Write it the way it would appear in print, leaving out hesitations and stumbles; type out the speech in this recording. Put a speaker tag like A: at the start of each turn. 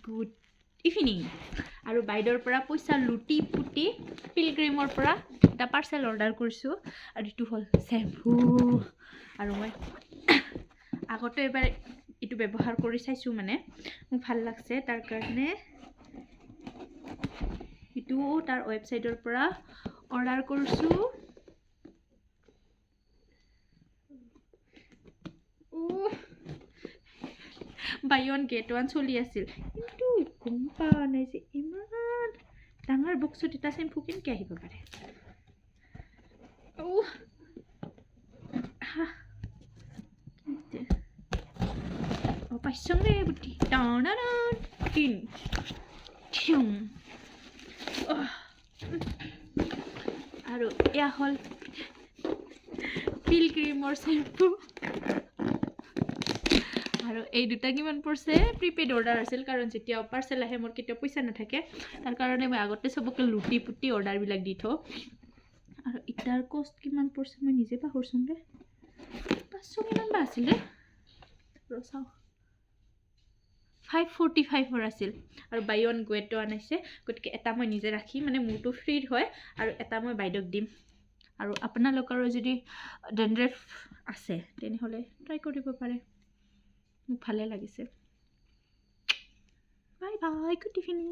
A: good evening আৰু বাইদেউৰ পৰা পইচা লুটি পুটি পিলগ্ৰিমৰ পৰা এটা পাৰ্চেল অৰ্ডাৰ কৰিছোঁ আৰু এইটো হ'ল শ্বেম্পু আৰু মই আগতে এবাৰ এইটো ব্যৱহাৰ কৰি চাইছোঁ মানে মোক ভাল লাগছে তাৰ কাৰণে এইটো তাৰ ৱেবছাইটৰ পৰা অৰ্ডাৰ কৰিছোঁ বাই ওৱান গেট ওৱান চলি আছিল কিন্তু গম পোৱা নাই যে ইমান ডাঙৰ বক্সত এটা শ্বেম্পু কেনেকৈ আহিব পাৰে পাইছংৰে বুটি তিন আৰু এয়া হ'ল পিলগ্ৰিমৰ শ্বেম্পু আৰু এই দুটা কিমান পৰিছে প্ৰিপেইড অৰ্ডাৰ আছিল কাৰণ যেতিয়া পাৰ্চেল আহে মোৰ কেতিয়াও পইচা নাথাকে তাৰ কাৰণে মই আগতে চবকে লুটি পুটি অৰ্ডাৰবিলাক দি থওঁ আৰু ইটাৰ কষ্ট কিমান পৰিছে মই নিজে পাহৰিছোঁ দে 500 কিমান বা আছিল দে চাওঁ 545 আছিল আৰু বাই ওৱান গেট ওৱান আছে গতিকে এটা মই নিজে ৰাখি মানে মোৰটো ফ্ৰীৰ হয় আৰু এটা মই বাইদেউক দিম আৰু আপোনালোকৰো যদি ডেণ্ড্ৰফ আছে তেনেহ'লে ট্ৰাই কৰিব পাৰে মোক ভালে লাগিছে বাই বাই গুড ইভিনিং